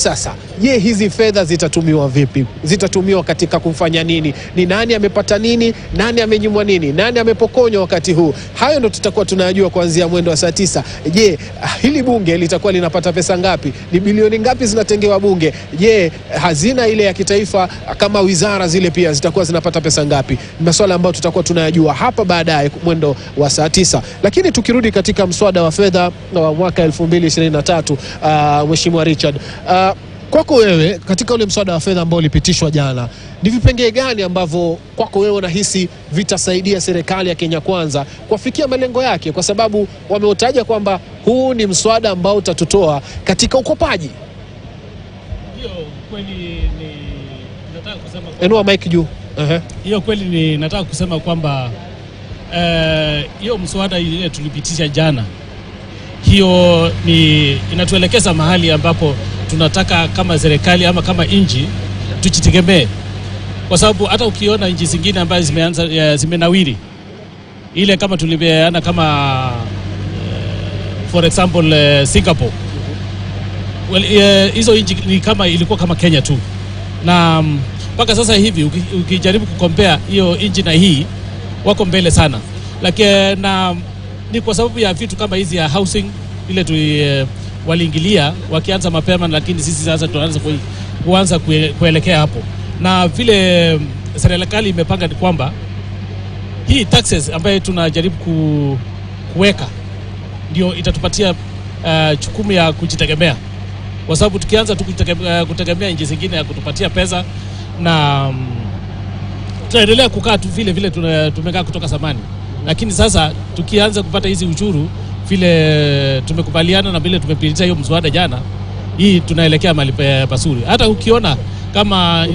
Sasa, je, hizi fedha zitatumiwa vipi? Zitatumiwa katika kufanya nini? Ni nani amepata nini? Nani amenyimwa nini? Nani amepokonywa wakati huu? Hayo ndo tutakuwa tunajua kuanzia mwendo wa saa 9. Je, hili bunge litakuwa linapata pesa ngapi? Ni bilioni ngapi zinatengewa bunge? Je, hazina ile ya kitaifa kama wizara zile pia zitakuwa zinapata pesa ngapi? Masuala ambayo tutakuwa tunayajua hapa baadaye mwendo wa saa 9. Lakini tukirudi katika mswada wa fedha wa mwaka 2023, Mheshimiwa Richard, kwako wewe katika ule mswada wa fedha ambao ulipitishwa jana, ni vipengee gani ambavyo kwako wewe unahisi vitasaidia serikali ya Kenya Kwanza kufikia malengo yake? Kwa sababu wameutaja kwamba huu ni mswada ambao utatutoa katika ukopaji. Hiyo kweli ni nataka kusema Enua mic juu. Hiyo kweli ni nataka kusema kwamba hiyo mswada ile tulipitisha jana, hiyo ni inatuelekeza mahali ambapo tunataka kama serikali ama kama nchi tujitegemee, kwa sababu hata ukiona nchi zingine ambazo zimeanza zimenawiri, ile kama tulivyoana kama for example Singapore, hizo nchi ni kama ilikuwa kama Kenya tu, na mpaka sasa hivi ukijaribu kukompea hiyo nchi na hii, wako mbele sana. Lakini na ni kwa sababu ya vitu kama hizi ya housing ile waliingilia wakianza mapema, lakini sisi sasa tuanza kuelekea hapo. Na vile serikali imepanga ni kwamba hii taxes ambayo tunajaribu kuweka ndio itatupatia jukumu ya kujitegemea, kwa sababu tukianza tu kutegemea nchi zingine ya kutupatia pesa, na tunaendelea kukaa tu vile tumekaa kutoka zamani. Lakini sasa tukianza kupata hizi ushuru vile tumekubaliana na vile tumepitisha hiyo mswada jana, hii tunaelekea mahali pazuri. Hata ukiona kama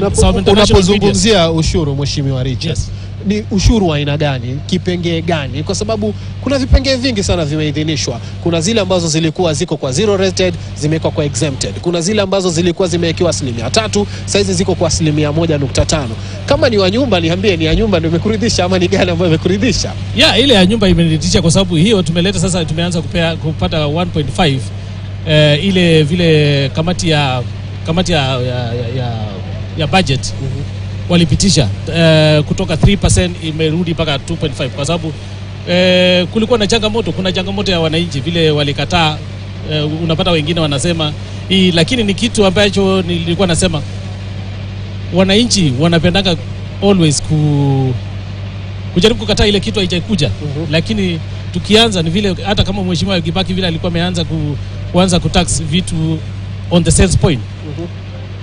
unapozungumzia ushuru, Mheshimiwa Richard, yes, ni ushuru wa aina gani? Kipengee gani? Kwa sababu kuna vipengee vingi sana vimeidhinishwa. Kuna zile ambazo zilikuwa ziko kwa zero rated, zimewekwa kwa exempted. Kuna zile ambazo zilikuwa zimewekewa 3%, saizi ziko kwa 1.5%. Kama ni wa nyumba, niambie, ni ya nyumba ndio imekuridhisha ama ni gani ambayo imekuridhisha? Ile ya nyumba imeniridhisha, kwa sababu hiyo tumeleta sasa, tumeanza kupata 1.5, ile vile kamati ya budget walipitisha kutoka 3% imerudi mpaka 2.5, kwa sababu kulikuwa na changamoto. Kuna changamoto ya wananchi vile walikataa. Unapata wengine wanasema hii, lakini ni kitu ambacho nilikuwa nasema wananchi wanapendanga always kujaribu kukataa ile kitu haijakuja. Lakini tukianza ni vile, hata kama Mheshimiwa Kibaki vile alikuwa ameanza kuanza kutax vitu on the sales point.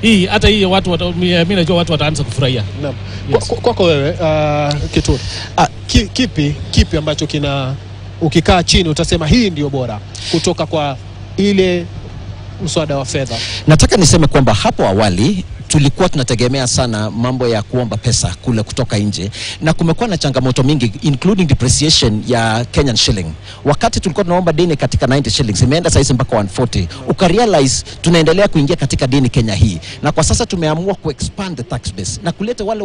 Hii hata hii mimi najua watu wataanza kufurahia. Naam. Yes. Kwako wewe Kituri, kipi ambacho ukikaa chini utasema hii ndio bora kutoka kwa ile mswada wa fedha? Nataka niseme kwamba hapo awali tulikuwa tunategemea sana mambo ya kuomba pesa kule kutoka nje, na kumekuwa na changamoto mingi including depreciation ya Kenyan shilling. Wakati tulikuwa tunaomba deni katika 90 shillings, imeenda sasa mpaka 140. Ukarealize tunaendelea kuingia katika deni Kenya hii, na kwa sasa tumeamua expand the tax base na kuleta wale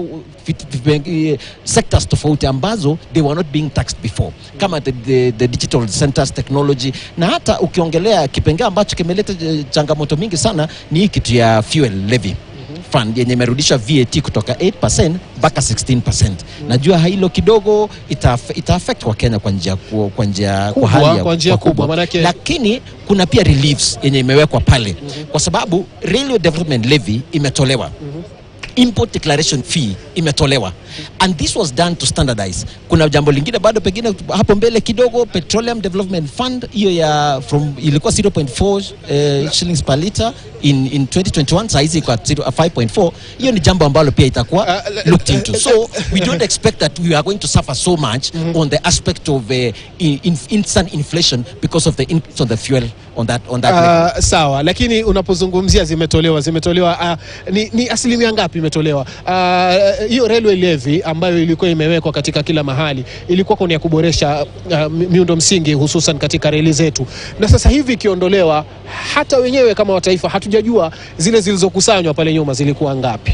sectors tofauti ambazo they were not being taxed before, kama the digital centers, technology. Na hata ukiongelea kipengee ambacho kimeleta changamoto mingi sana ni hii kitu ya fuel levy fund yenye imerudisha VAT kutoka 8% mpaka 16%. Najua hilo kidogo ita affect kwa Kenya kwa njia kubwa. Lakini kuna pia reliefs yenye imewekwa pale, kwa sababu railway development levy imetolewa, import declaration fee imetolewa, and this was done to standardize. Kuna jambo lingine bado pengine hapo mbele kidogo, petroleum development fund, hiyo ya ilikuwa 0.4 shillings per liter in 2021, saizi kwa 5.4. hiyo ni jambo ambalo pia itakuwa looked into. So we don't expect that we are going to suffer so much on the aspect of instant inflation because of the increase on the fuel on that sawa. Lakini unapozungumzia zimetolewa ni asilimia ngapi imetolewa? Hiyo railway levy ambayo ilikuwa imewekwa katika kila mahali ilikuwa ya kuboresha miundo msingi hususan katika reli zetu, na sasa hivi ikiondolewa, hata wenyewe kama wataifa hatujajua zile zilizokusanywa pale nyuma zilikuwa ngapi.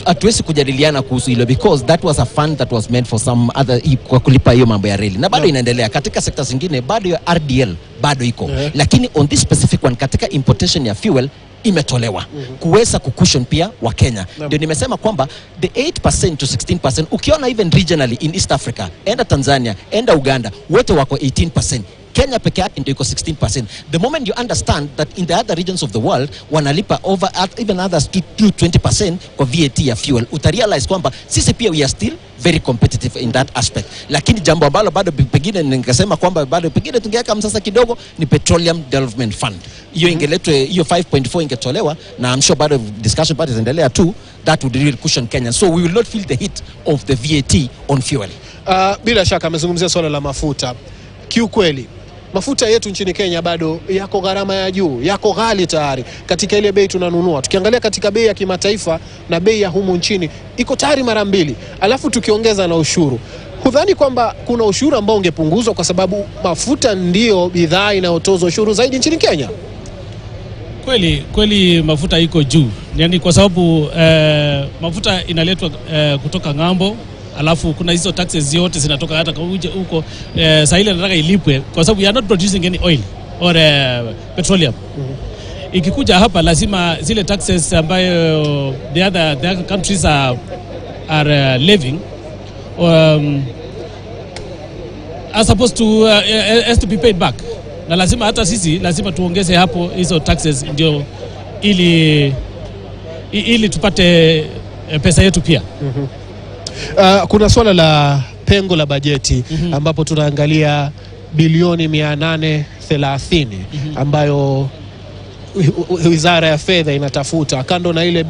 Hatuwezi kujadiliana kuhusu hilo because that was a fund that was meant for some other, kwa kulipa hiyo mambo ya reli, na bado inaendelea katika sekta zingine, bado ya RDL bado iko. Lakini on this specific one, katika importation ya fuel, imetolewa kuweza kucushion pia wa Kenya. Ndio nimesema kwamba the 8% to 16%, ukiona even regionally in East Africa, enda Tanzania, enda Uganda, wote wako 18%. Kenya peke yake ndio iko 16%. The moment you understand that in the other regions of the world wanalipa over even others to 20% kwa VAT ya fuel, utarealize kwamba sisi pia we are still very competitive in that aspect. Lakini jambo ambalo bado pengine ningesema kwamba bado pengine tungeweka msasa kidogo ni Petroleum Development Fund. Hiyo ingeletwe, hiyo 5.4 ingetolewa, na I'm sure bado discussion bado zinaendelea too, that would really cushion Kenya. So we will not feel the hit of the VAT on fuel. Bila shaka amezungumzia swala la mafuta. Kiukweli mafuta yetu nchini Kenya bado yako gharama ya juu, yako ghali tayari katika ile bei tunanunua. Tukiangalia katika bei ya kimataifa na bei ya humu nchini iko tayari mara mbili. Alafu tukiongeza na ushuru. Hudhani kwamba kuna ushuru ambao ungepunguzwa kwa sababu mafuta ndio bidhaa inayotozwa ushuru zaidi nchini Kenya? Kweli mafuta iko juu. Yaani kwa sababu mafuta inaletwa kutoka ng'ambo. Alafu kuna hizo taxes zote zinatoka hata huko saa ile nataka ilipwe kwa sababu you are not producing any oil or petroleum. Ikikuja hapa lazima zile taxes ambayo the other countries are levying are supposed to has to be paid back, na lazima hata sisi lazima tuongeze hapo hizo taxes ndio ili tupate pesa yetu pia. Kuna swala la pengo la bajeti ambapo tunaangalia bilioni 830 ambayo Wizara ya Fedha inatafuta. Kando na ile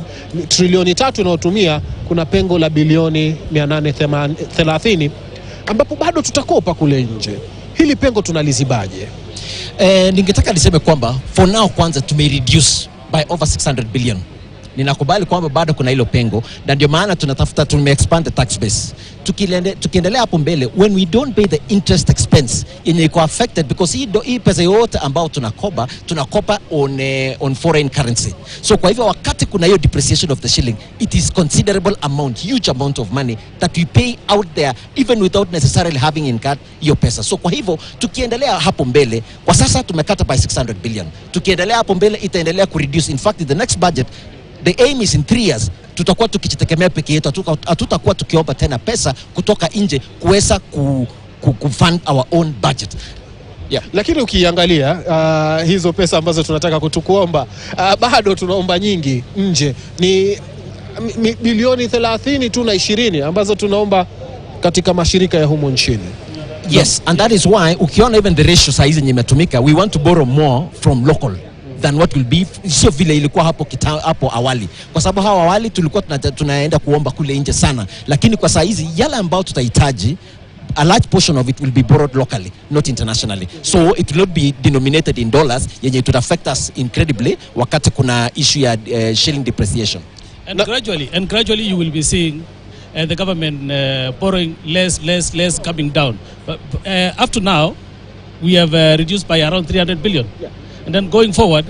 trilioni 3 inayotumia, kuna pengo la bilioni 830 ambapo bado tutakopa kule nje. Hili pengo tunalizibaje? Ningetaka niseme kwamba for now kwanza tumereduce by over 600 billion. Ninakubali kwamba bado kuna hilo pengo, na ndio maana tunatafuta expand the tax base. Tukiendelea hapo mbele, when we don't pay the interest expense yenye iko affected, because hii pesa yote ambao tunakopa on foreign currency. So kwa hivyo wakati kuna hiyo depreciation of the shilling, it is considerable amount, huge amount of money that we pay out there even without necessarily having in card hiyo pesa. So kwa hivyo tukiendelea hapo mbele, kwa sasa tumekata by 600 billion. Tukiendelea hapo mbele itaendelea kureduce. In fact, in the next budget, the aim is in 3 years tutakuwa tukijitegemea peke yetu, hatutakuwa tukiomba tena pesa kutoka nje kuweza kufund our own budget. Yeah. Lakini ukiangalia hizo pesa ambazo tunataka kutukuomba, bado tunaomba nyingi nje. Ni bilioni 30 tu na 20 ambazo tunaomba katika mashirika ya humo nchini. Yes, and that is why ukiona even the ratio size yenye imetumika, we want to borrow more from local than what will be, sio vile ilikuwa hapo awali, kwa sababu hapo awali tulikuwa tunaenda kuomba kule nje sana, lakini kwa saa hizi yale ambao tutahitaji, a large portion of it will be borrowed locally, not internationally. So it will not be denominated in dollars, yenye it would affect us incredibly wakati kuna issue ya shilling depreciation. And gradually you will be seeing the government borrowing less coming down. But up to now we have reduced by around 300 billion. Yeah. And then going forward,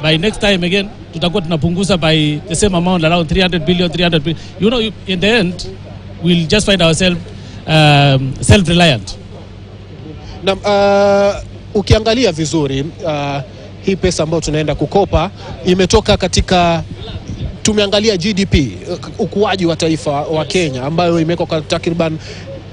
by next time again, tutakuwa tunapunguza by the same amount, around 300 billion. You know, in the end, we'll just find ourselves self-reliant. Na ukiangalia vizuri, hii pesa ambayo tunaenda kukopa imetoka katika, tumeangalia GDP, ukuaji wa taifa wa Kenya ambayo imekuwa kwa takriban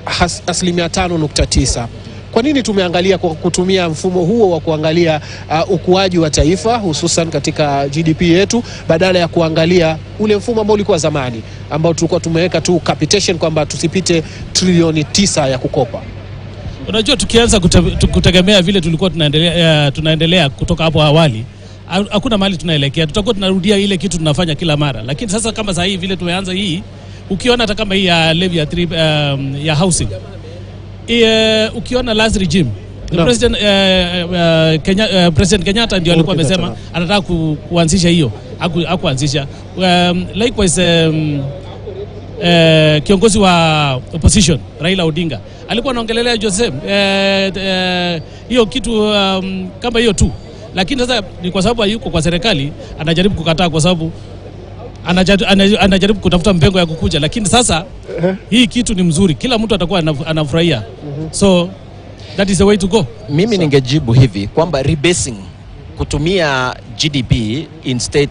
5.9%. Kwa nini tumeangalia kwa kutumia mfumo huo wa kuangalia ukuaji wa taifa hususan katika GDP yetu, badala ya kuangalia ule mfumo ambao ulikuwa zamani ambao tulikuwa tumeweka tu capitation kwamba tusipite trilioni 9 ya kukopa? Unajua, tukianza kutegemea vile tulikuwa tunaendelea kutoka hapo awali, hakuna mahali tunaelekea. Tutakuwa tunarudia ile kitu tunafanya kila mara. Lakini sasa kama sasa hivi vile tumeanza hii, ukiona hata kama hii ya levy ya housing, ukiona last regime, the President Kenyatta ndio alikuwa amesema anataka kuanzisha hiyo, hakuanzisha. Likewise kiongozi wa opposition Raila Odinga alikuwa anaongelelea Joseph hiyo kitu kama hiyo tu, lakini sasa ni kwa sababu hayuko kwa serikali, anajaribu kukataa kwa sababu anajaribu kutafuta mpengo ya kukuja. Lakini sasa hii kitu ni mzuri, kila mtu atakuwa anafurahia. So that is the way to go. Mimi ningejibu hivi kwamba rebasing kutumia GDP instead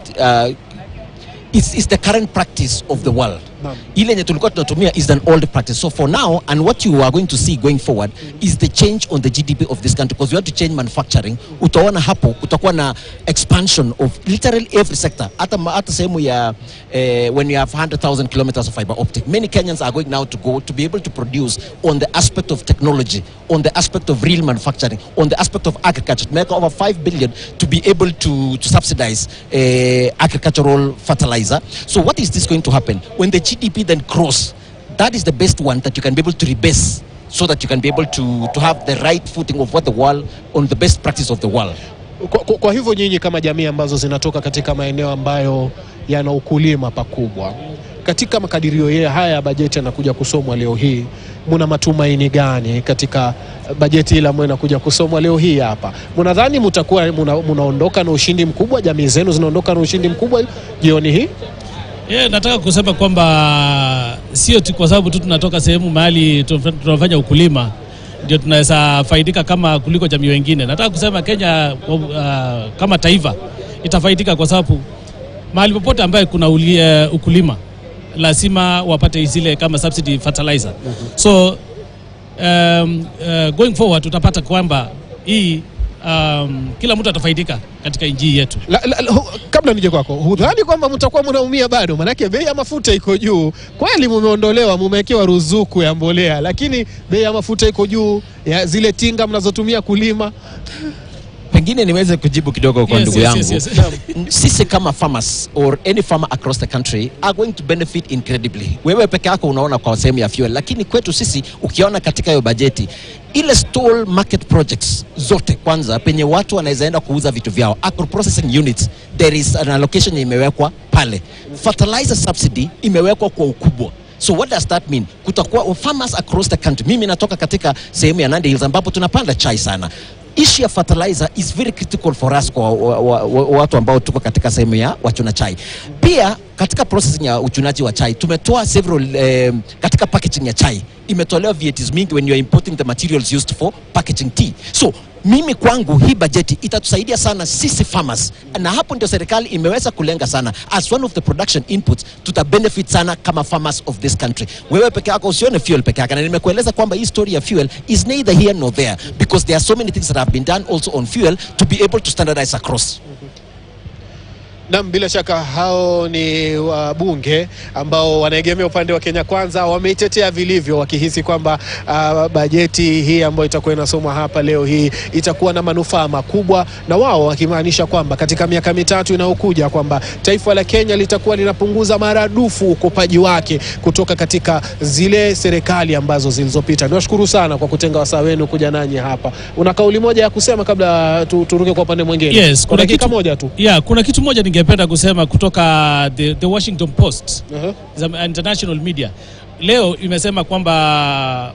is the current practice of the world. Ile yenye tulikuwa tunatumia is an old practice. So for now, and what you are going to see going forward is the change on the GDP of this country, because we have to change manufacturing. Utaona hapo kutakuwa na expansion of literally every sector. Hata sehemu ya when you have 100,000 kilometers of fiber optic, many Kenyans are going now to be able to produce on the aspect of technology, on the aspect of real manufacturing, on the aspect of agriculture, to make over 5 billion to be able to subsidize agricultural fertilizer. So what is this going to happen? When the GDP then grows, that is the best one that you can be able to rebase, so that you can be able to have the right footing of what the world, on the best practice of the world. Kwa hivyo nyinyi kama jamii ambazo zinatoka katika maeneo ambayo yana ukulima pakubwa, katika makadirio haya ya bajeti yanakuja kusomwa leo hii, muna matumaini gani katika bajeti ile ambayo inakuja kusomwa leo hii hapa? Mnadhani mtakuwa munaondoka na ushindi mkubwa, jamii zenu zinaondoka na ushindi mkubwa jioni hii? Nataka kusema kwamba sio tu kwa sababu tu tunatoka sehemu mahali tunafanya ukulima ndio tunaweza faidika kama kuliko jamii wengine. Nataka kusema Kenya kama taifa itafaidika kwa sababu mahali popote ambaye kuna ukulima lazima wapate zile kama subsidy fertilizer. So going forward tutapata kwamba hii kila mtu atafaidika katika nchi yetu. Kabla nije kwako, hudhani kwamba mtakuwa mnaumia bado? Manake bei ya mafuta iko juu. Kweli mumeondolewa, mumewekewa ruzuku ya mbolea, lakini bei ya mafuta iko juu, ya zile tinga mnazotumia kulima. Pengine niweze kujibu kidogo kwa ndugu yangu. Sisi kama farmers or any farmer across the country are going to benefit incredibly. Wewe peke yako unaona kwa sehemu ya fuel, lakini kwetu sisi ukiona katika hiyo bajeti ile stall market projects zote, kwanza penye watu wanaweza enda kuuza vitu vyao, agro processing units, there is an allocation imewekwa pale. Fertilizer subsidy imewekwa kwa ukubwa. So what does that mean? Kutakuwa farmers across the country. Mimi natoka katika sehemu ya Nandi Hills ambapo tunapanda chai sana. Issue ya fertilizer is very critical for us, kwa watu ambao tuko katika sehemu ya wachuna chai. Pia katika processing ya uchunaji wa chai tumetoa several katika packaging ya chai imetolewa VATs mingi when you are importing the materials used for packaging tea. So mimi kwangu hii bajeti itatusaidia sana sisi farmers, na hapo ndio serikali imeweza kulenga sana as one of the production inputs. Tuta benefit sana kama farmers of this country. Wewe peke yako usione fuel peke yake, na nimekueleza kwamba hii story ya fuel is neither here nor there, because there are so many things that have been done also on fuel to be able to standardize across. Na bila shaka hao ni wabunge ambao wanaegemea upande wa Kenya Kwanza, wameitetea vilivyo wakihisi kwamba bajeti hii ambayo itakuwa inasomwa hapa leo hii itakuwa na manufaa makubwa, na wao wakimaanisha kwamba katika miaka mitatu inayokuja kwamba taifa la Kenya litakuwa linapunguza maradufu ukopaji wake kutoka katika zile serikali ambazo zilizopita. Niwashukuru sana kwa kutenga wasaa wenu kuja nanyi hapa. Una kauli moja ya kusema kabla turuke kwa upande mwingine? Yes, kuna kitu moja tu. Kuna kitu moja ningependa kusema kutoka the Washington Post, international media. Leo imesema kwamba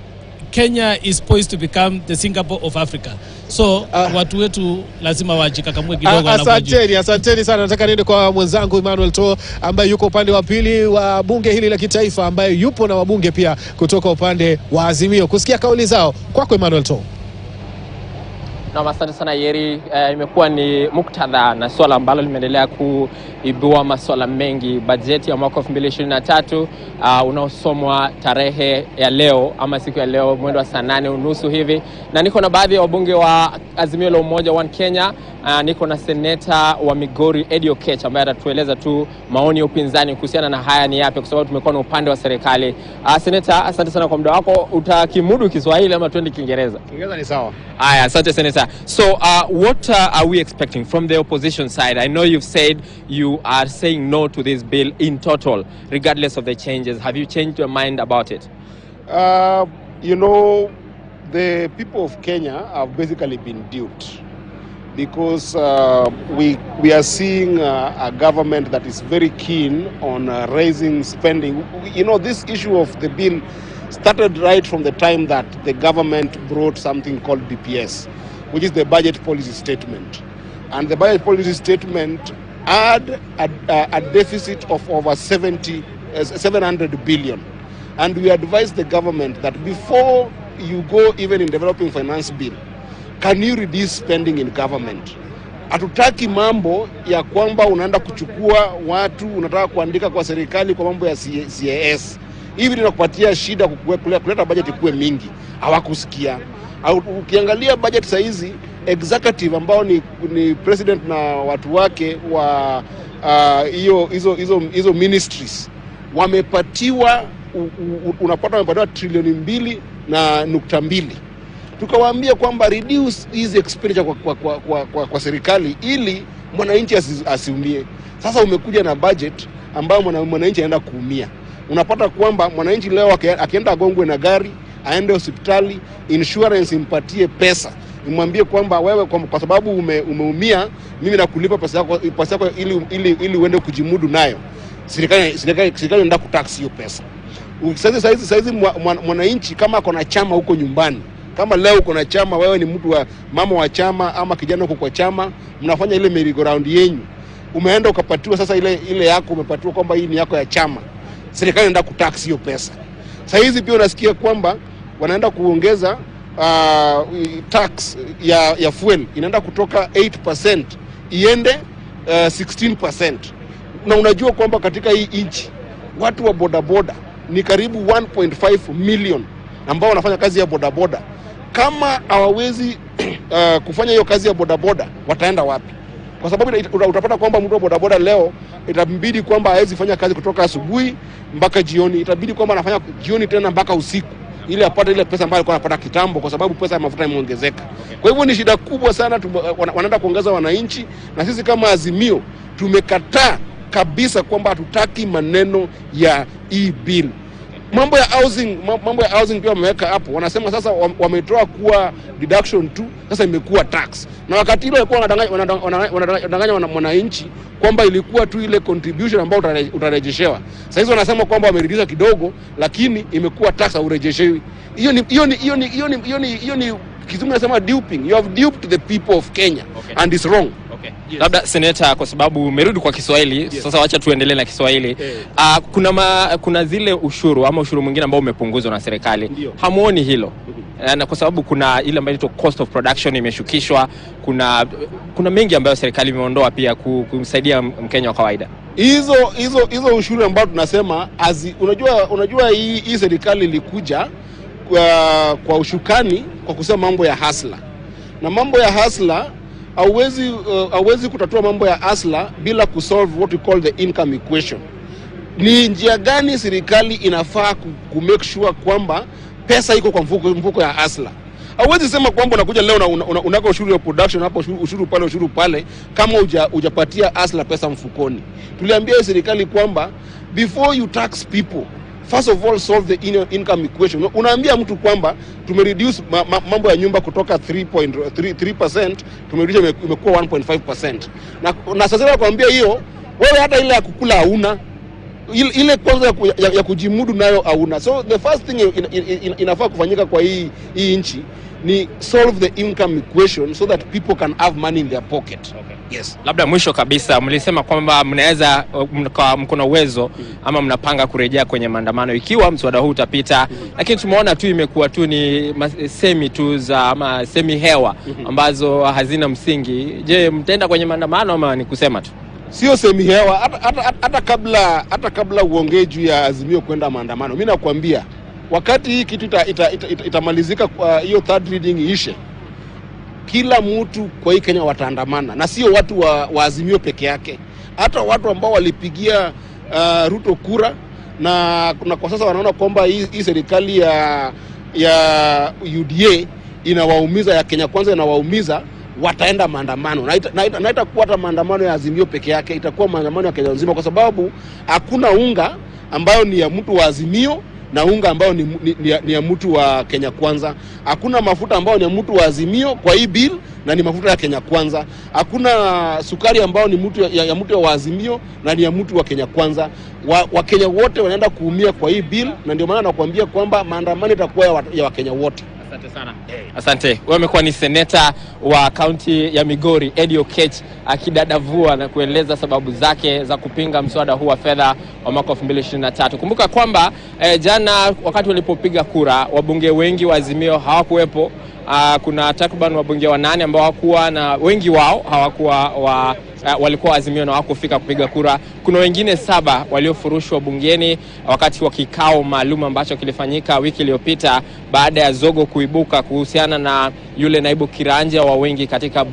Kenya is poised to become the Singapore of Africa. So watu wetu lazima wajikakamue kidogo. Asanteni sana. Nataka niende kwa mwenzangu Emmanuel To ambaye yuko upande wa pili wa bunge hili la kitaifa, ambaye yupo na wabunge pia kutoka upande wa Azimio, kusikia kauli zao. Kwako Emmanuel To. Na asante sana Yeri. Imekuwa ni muktadha na swala ambalo limeendelea kuibua masuala mengi. Bajeti ya mwaka 2023 unaosomwa tarehe ya leo ama siku ya leo mwendo wa saa 8:30 hivi, na niko na baadhi ya wabunge wa Azimio la Umoja One Kenya. Niko na seneta wa Migori Eddie Oketch ambaye atatueleza tu maoni ya upinzani kuhusiana na haya ni yapi, kwa sababu tumekuwa na upande wa serikali. Seneta, asante sana kwa muda wako. Utakimudu Kiswahili ama twende Kiingereza? Kiingereza ni sawa. Aya, asante seneta. So what are we expecting from the opposition side? I know you've said you are saying no to this bill in total, regardless of the changes. Have you changed your mind about it? You know, the people of Kenya have basically been duped, because we are seeing a government that is very keen on raising spending. You know, this issue of the bill started right from the time that the government brought something called BPS, which is the budget policy statement. And the budget policy statement had a deficit of over 700 billion. And we advised the government that before you go even in developing finance bill, can you reduce spending in government? Hatutaki mambo ya kwamba unaenda kuchukua watu unataka kuandika kwa serikali kwa mambo ya CAS. Hivi tunakupatia shida kuleta budget kuwe mingi. Hawakusikia. Ukiangalia budget saa hizi executive ambao ni president na watu wake wa hizo ministries wamepatiwa unapata wamepatiwa trilioni 2.2. Tukawaambia kwamba reduce hizi expenditure kwa serikali ili mwananchi asiumie. Sasa umekuja na budget ambayo mwananchi anaenda kuumia. Unapata kwamba mwananchi leo akienda agongwe na gari, aende hospitali, insurance impatie pesa. Imwambie kwamba wewe kwa sababu umeumia, mimi nakulipa pesa yako ili uende kujimudu nayo. Serikali inaenda kutax hiyo pesa. Saizi mwananchi kama ako na chama huko nyumbani, kama leo uko na chama, wewe ni mtu wa mama wa chama ama kijana uko kwa chama, mnafanya ile merry-go-round yenyu, umeenda ukapatiwa sasa ile yako umepatiwa kwamba hii ni yako ya chama, serikali inaenda kutax hiyo pesa. Saizi pia unasikia kwamba wanaenda kuongeza tax ya fuel, inaenda kutoka 8% iende 16%. Na unajua kwamba katika hii nchi watu wa bodaboda ni karibu 1.5 million ambao wanafanya kazi ya bodaboda. Kama hawawezi kufanya hiyo kazi ya bodaboda, wataenda wapi? Kwa sababu utapata kwamba mtu wa bodaboda leo itabidi kwamba hawezi fanya kazi kutoka asubuhi mpaka jioni, itabidi kwamba anafanya jioni tena mpaka usiku ili apate ile pesa ambayo alikuwa anapata kitambo, kwa sababu pesa ya mafuta imeongezeka. Kwa hivyo ni shida kubwa sana, wanaenda kuongeza wananchi, na sisi kama Azimio tumekataa kabisa kwamba hatutaki maneno ya e-bill. Mambo ya housing pia wameweka hapo. Wanasema sasa wametoa kuwa deduction tu, sasa imekuwa tax. Na wakati ile walikuwa wanadanganya wananchi kwamba ilikuwa tu ile contribution ambayo utarejeshewa. Sasa hizo wanasema kwamba wamerudisha kidogo, lakini imekuwa tax au urejeshewi. Hiyo ni kizungu nasema duping. You have duped the people of Kenya, and it's wrong. Yes. Labda Senator, kwa sababu umerudi kwa Kiswahili, yes. Sasa wacha tuendelee na Kiswahili. Kuna zile ushuru ama ushuru mwingine ambao umepunguzwa na serikali. Hamuoni hilo? Na kwa sababu kuna ile ambayo inaitwa cost of production imeshukishwa, kuna mengi ambayo serikali imeondoa pia kumsaidia Mkenya wa kawaida. Hizo ushuru ambao tunasema unajua hii serikali ilikuja kwa ushukani kwa kusema mambo ya hasla. Na mambo ya hasla hauwezi kutatua mambo ya asla bila kusolve what we call the income equation. Ni njia gani serikali inafaa make sure kwamba pesa iko kwa mfuko ya asla? Hauwezi sema kwamba unakuja leo unaka ushuru ya production hapo, ushuru pale kama hujapatia asla pesa mfukoni. Tuliambia serikali kwamba before you tax people, first of all solve the income equation. Unaambia mtu kwamba tumereduce mambo ya nyumba kutoka 3% tumereduce imekuwa 1.5%. Na sasa nakwambia hiyo wewe hata ile ya kukula hauna, ile kwanza ya kujimudu nayo hauna. So the first thing inafaa kufanyika kwa hii nchi ni solve the income equation so that people can have money in their pocket. Okay. Yes. Labda mwisho kabisa, mlisema kwamba mnaweza mkono uwezo ama mnapanga kurejea kwenye maandamano ikiwa mswada huu utapita, lakini tumeona tu imekuwa tu ni semi tu za ama semi hewa ambazo hazina msingi. Je, mtaenda kwenye maandamano ama ni kusema tu? Sio semi hewa. Hata kabla uongee juu ya Azimio kwenda maandamano, mimi nakwambia wakati hii kitu itamalizika, kwa hiyo third reading ishe, kila mtu kwa hii Kenya wataandamana, na sio watu wa Azimio peke yake, hata watu ambao walipigia Ruto kura na kwa sasa wanaona kwamba hii serikali ya UDA inawaumiza, ya Kenya Kwanza inawaumiza, wataenda maandamano. Na itakuwa hata maandamano ya Azimio peke yake, itakuwa maandamano ya Kenya nzima, kwa sababu hakuna unga ambayo ni ya mtu wa Azimio na unga ambao ni ya mtu wa Kenya Kwanza. Hakuna mafuta ambao ni ya mtu wa Azimio kwa hii bill na ni mafuta ya Kenya Kwanza. Hakuna sukari ambao ni ya mtu wa Azimio na ni ya mtu wa Kenya Kwanza. Wakenya wote wanaenda kuumia kwa hii bill, na ndio maana nakwambia kwamba maandamano itakuwa ya Wakenya wote. Asante sana. Asante. Wewe umekuwa ni seneta wa kaunti ya Migori, Eddie Oketch, akidadavua na kueleza sababu zake za kupinga mswada huu wa fedha wa mwaka 2023. Kumbuka kwamba jana wakati walipopiga kura, wabunge wengi wa Azimio hawakuwepo, kuna takriban wabunge 8 ambao hawakuwa, na wengi wao hawakuwa walikuwa Azimio na hawakufika kupiga kura. Kuna wengine 7 waliofurushwa bungeni wakati wa kikao maalum ambacho kilifanyika wiki iliyopita baada ya zogo kuibuka kuhusiana na yule naibu kiranja wa wengi katika